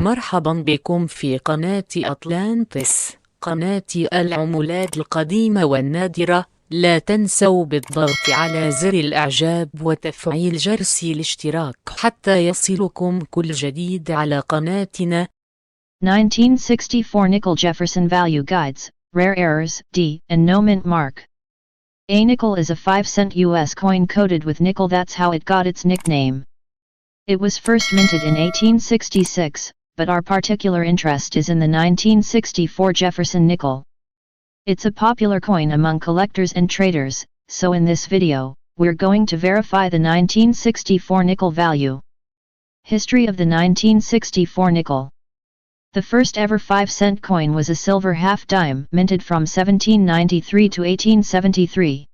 مرحبا بكم في قناة أطلانتس، قناة العملات القديمة والنادرة. لا تنسوا بالضغط على زر الإعجاب وتفعيل جرس الاشتراك حتى يصلكم كل جديد على قناتنا. 1964 Nickel Jefferson Value Guides, Rare Errors, D, and No Mint Mark. A nickel is a 5-cent US coin coated with nickel. That's how it got its nickname. It was first minted in 1866, but our particular interest is in the 1964 Jefferson nickel. It's a popular coin among collectors and traders, so in this video, we're going to verify the 1964 nickel value. History of the 1964 nickel. The first ever 5-cent coin was a silver half-dime minted from 1793 to 1873.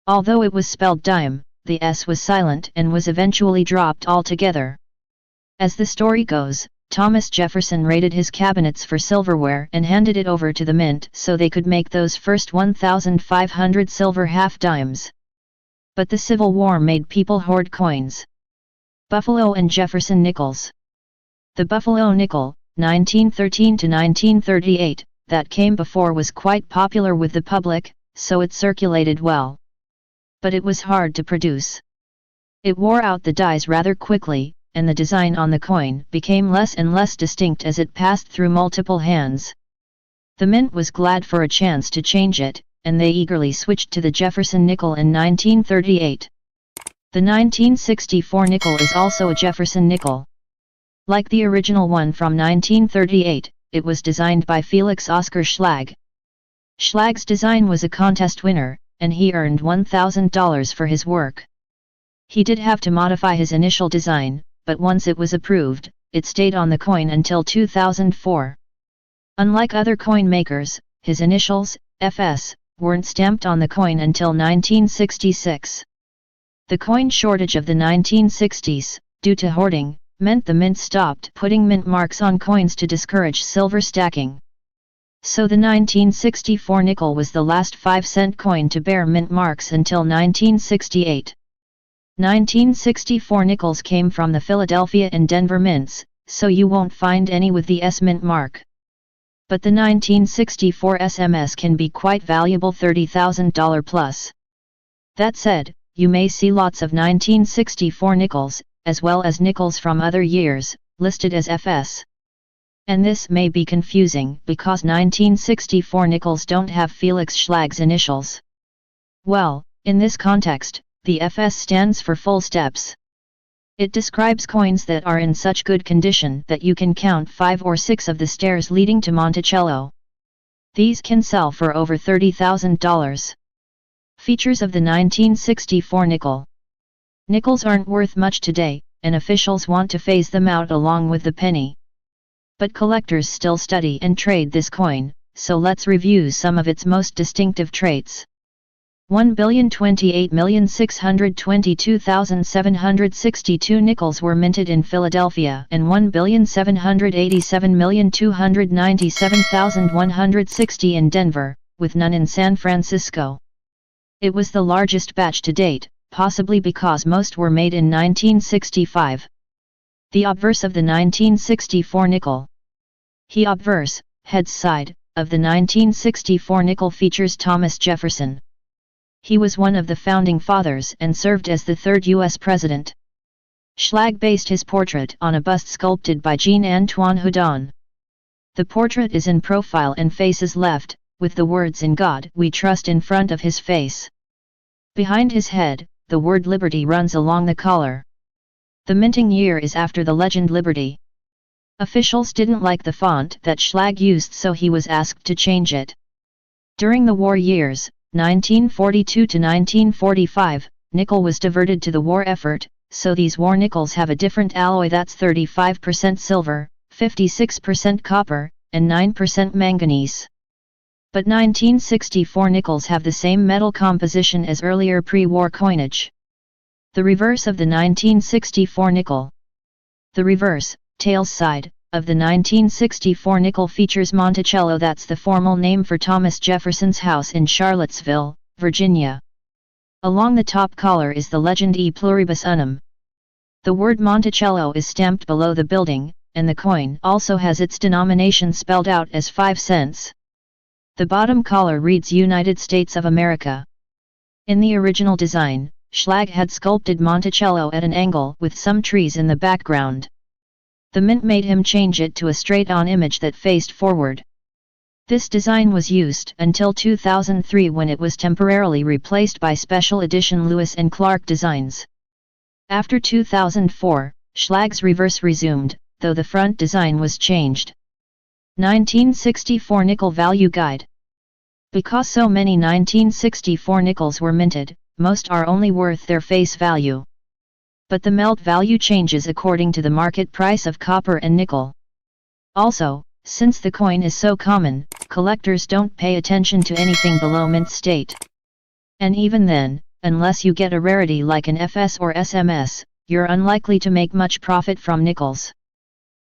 Although it was spelled dime, the S was silent and was eventually dropped altogether. As the story goes, Thomas Jefferson raided his cabinets for silverware and handed it over to the mint so they could make those first 1,500 silver half-dimes. But the Civil War made people hoard coins. Buffalo and Jefferson nickels. The Buffalo nickel, 1913 to 1938, that came before was quite popular with the public, so it circulated well. But it was hard to produce. It wore out the dies rather quickly, and the design on the coin became less and less distinct as it passed through multiple hands. The mint was glad for a chance to change it, and they eagerly switched to the Jefferson nickel in 1938. The 1964 nickel is also a Jefferson nickel. Like the original one from 1938, it was designed by Felix Oscar Schlag. Schlag's design was a contest winner, and he earned $1,000 for his work. He did have to modify his initial design, but once it was approved, it stayed on the coin until 2004. Unlike other coin makers, his initials, FS, weren't stamped on the coin until 1966. The coin shortage of the 1960s, due to hoarding, meant the mint stopped putting mint marks on coins to discourage silver stacking. So the 1964 nickel was the last 5-cent coin to bear mint marks until 1968. 1964 nickels came from the Philadelphia and Denver mints, so you won't find any with the S mint mark. But the 1964 SMS can be quite valuable, $30,000 plus. That said, you may see lots of 1964 nickels, as well as nickels from other years, listed as FS. And this may be confusing because 1964 nickels don't have Felix Schlag's initials. Well, in this context, the FS stands for full steps. It describes coins that are in such good condition that you can count 5 or 6 of the stairs leading to Monticello. These can sell for over $30,000. Features of the 1964 nickel. Nickels aren't worth much today, and officials want to phase them out along with the penny. But collectors still study and trade this coin, so let's review some of its most distinctive traits. 1,028,622,762 nickels were minted in Philadelphia and 1,787,297,160 in Denver, with none in San Francisco. It was the largest batch to date, possibly because most were made in 1965. The obverse of the 1964 nickel. The obverse, heads side, of the 1964 nickel features Thomas Jefferson. He was one of the founding fathers and served as the third U.S. president. Schlag based his portrait on a bust sculpted by Jean-Antoine Houdon. The portrait is in profile and faces left, with the words "In God We Trust" in front of his face. Behind his head, the word Liberty runs along the collar. The minting year is after the legend Liberty. Officials didn't like the font that Schlag used, so he was asked to change it. During the war years, 1942 to 1945, nickel was diverted to the war effort, so these war nickels have a different alloy that's 35% silver, 56% copper, and 9% manganese. But 1964 nickels have the same metal composition as earlier pre-war coinage. The reverse of the 1964 nickel. The reverse, tails side, of the 1964 nickel features Monticello. That's the formal name for Thomas Jefferson's house in Charlottesville, Virginia. Along the top collar is the legend E pluribus unum. The word Monticello is stamped below the building, and the coin also has its denomination spelled out as 5 cents. The bottom collar reads United States of America. In the original design, Schlag had sculpted Monticello at an angle with some trees in the background. The mint made him change it to a straight-on image that faced forward. This design was used until 2003 when it was temporarily replaced by special edition Lewis and Clark designs. After 2004, Schlag's reverse resumed, though the front design was changed. 1964 Nickel Value Guide. Because so many 1964 nickels were minted, most are only worth their face value. But the melt value changes according to the market price of copper and nickel. Also, since the coin is so common, collectors don't pay attention to anything below mint state. And even then, unless you get a rarity like an FS or SMS, you're unlikely to make much profit from nickels.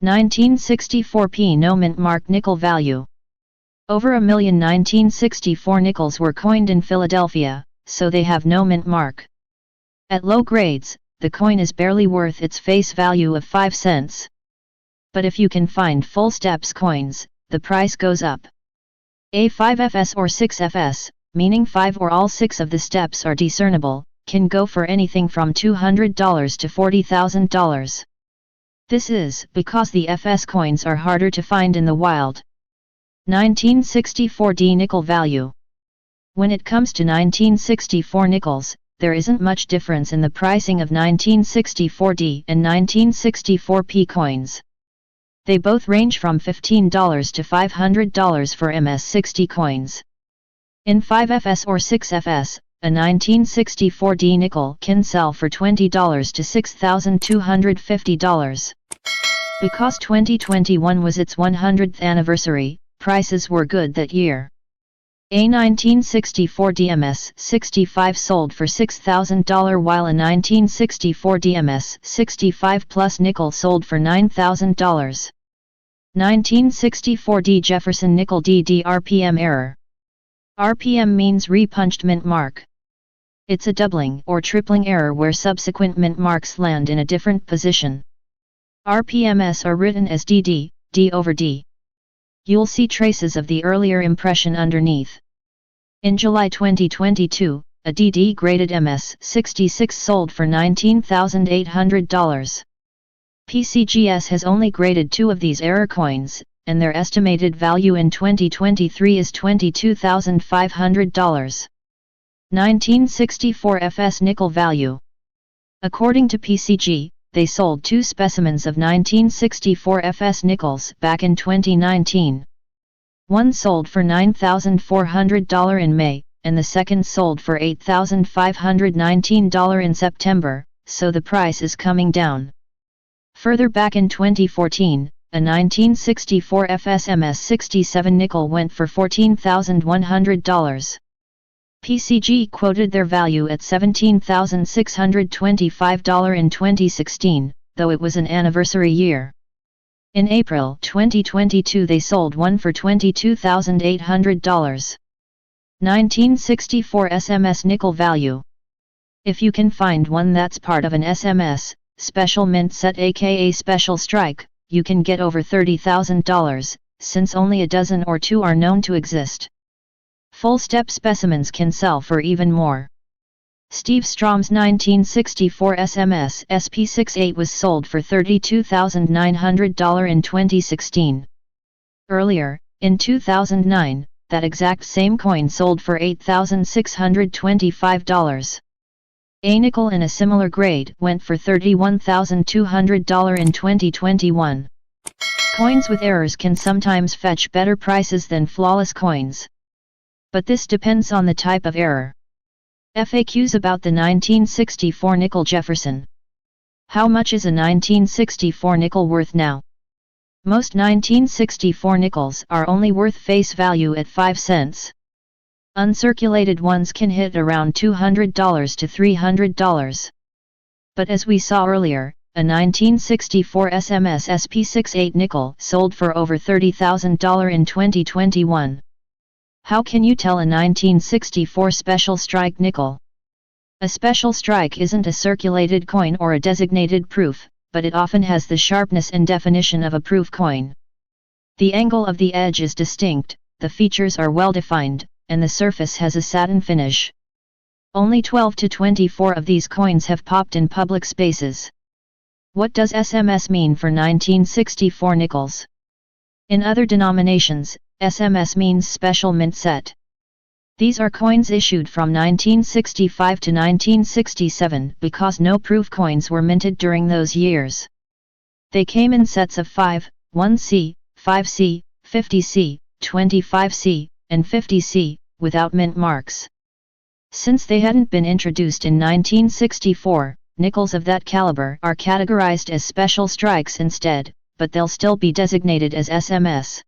1964p No mint mark nickel value. Over 1 million 1964 nickels were coined in Philadelphia, so they have no mint mark. At low grades, the coin is barely worth its face value of 5 cents. But if you can find full steps coins, the price goes up. A 5FS or 6FS, meaning 5 or all 6 of the steps are discernible, can go for anything from $200 to $40,000. This is because the FS coins are harder to find in the wild. 1964D Nickel Value. When it comes to 1964 nickels, there isn't much difference in the pricing of 1964D and 1964P coins. They both range from $15 to $500 for MS60 coins. In 5FS or 6FS, a 1964D nickel can sell for $20 to $6,250. Because 2021 was its 100th anniversary, prices were good that year. A 1964 DMS 65 sold for $6,000 while a 1964 DMS 65 plus nickel sold for $9,000. 1964 D Jefferson Nickel DD RPM error. RPM means repunched mint mark. It's a doubling or tripling error where subsequent mint marks land in a different position. RPMs are written as DD, D over D. You'll see traces of the earlier impression underneath. In July 2022, a DD graded MS66 sold for $19,800. PCGS has only graded 2 of these error coins, and their estimated value in 2023 is $22,500. 1964 FS Nickel Value. According to PCG, they sold 2 specimens of 1964 FS nickels back in 2019. One sold for $9,400 in May, and the second sold for $8,519 in September, so the price is coming down. Further back in 2014, a 1964 FSMS 67 nickel went for $14,100. PCG quoted their value at $17,625 in 2016, though it was an anniversary year. In April 2022 they sold one for $22,800. 1964 SMS Nickel Value. If you can find one that's part of an SMS, Special Mint Set aka Special Strike, you can get over $30,000, since only a dozen or 2 are known to exist. Full step specimens can sell for even more. Steve Strom's 1964 SMS SP68 was sold for $32,900 in 2016. Earlier, in 2009, that exact same coin sold for $8,625. A nickel in a similar grade went for $31,200 in 2021. Coins with errors can sometimes fetch better prices than flawless coins. But this depends on the type of error. FAQs about the 1964 nickel Jefferson. How much is a 1964 nickel worth now? Most 1964 nickels are only worth face value at 5 cents. Uncirculated ones can hit around $200 to $300. But as we saw earlier, a 1964 SMS SP68 nickel sold for over $30,000 in 2021. How can you tell a 1964 Special Strike nickel? A Special Strike isn't a circulated coin or a designated proof, but it often has the sharpness and definition of a proof coin. The angle of the edge is distinct, the features are well defined, and the surface has a satin finish. Only 12 to 24 of these coins have popped in public spaces. What does SMS mean for 1964 nickels? In other denominations, SMS means special mint set. These are coins issued from 1965 to 1967 because no proof coins were minted during those years. They came in sets of 5, 1C, 5C, 50C, 25C, and 50C, without mint marks. Since they hadn't been introduced in 1964, nickels of that caliber are categorized as special strikes instead, but they'll still be designated as SMS.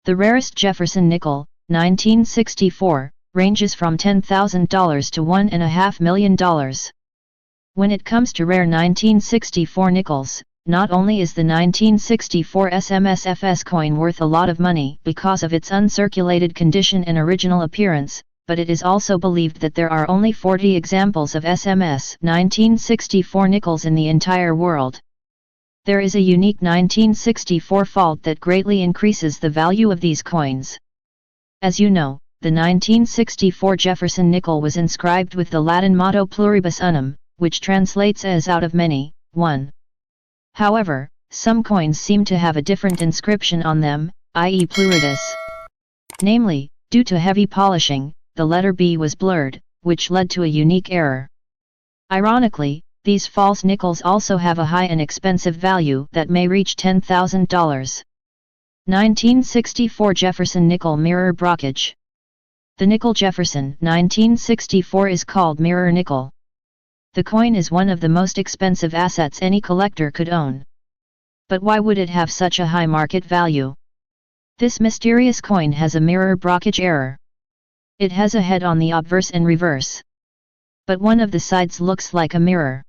The rarest Jefferson nickel, 1964, ranges from $10,000 to $1.5 million. When it comes to rare 1964 nickels, not only is the 1964 SMSFS coin worth a lot of money because of its uncirculated condition and original appearance, but it is also believed that there are only 40 examples of SMS 1964 nickels in the entire world. There is a unique 1964 fault that greatly increases the value of these coins. As you know, the 1964 Jefferson nickel was inscribed with the Latin motto pluribus unum, which translates as out of many, one. However, some coins seem to have a different inscription on them, i.e. pluridus. Namely, due to heavy polishing, the letter B was blurred, which led to a unique error. Ironically, these false nickels also have a high and expensive value that may reach $10,000. 1964 Jefferson nickel mirror brockage. The nickel Jefferson 1964 is called mirror nickel. The coin is one of the most expensive assets any collector could own. But why would it have such a high market value? This mysterious coin has a mirror brockage error. It has a head on the obverse and reverse. But one of the sides looks like a mirror.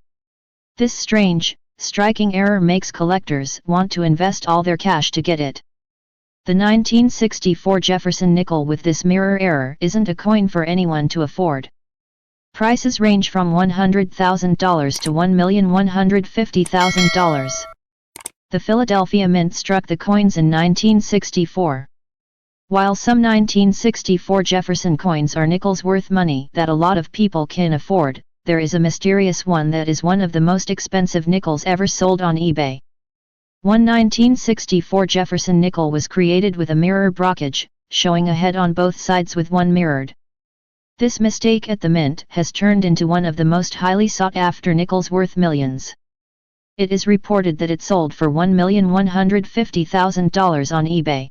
This strange, striking error makes collectors want to invest all their cash to get it. The 1964 Jefferson nickel with this mirror error isn't a coin for anyone to afford. Prices range from $100,000 to $1,150,000. The Philadelphia Mint struck the coins in 1964. While some 1964 Jefferson coins are nickels worth money that a lot of people can afford, there is a mysterious one that is one of the most expensive nickels ever sold on eBay. One 1964 Jefferson nickel was created with a mirror brockage, showing a head on both sides with one mirrored. This mistake at the mint has turned into one of the most highly sought-after nickels worth millions. It is reported that it sold for $1,150,000 on eBay.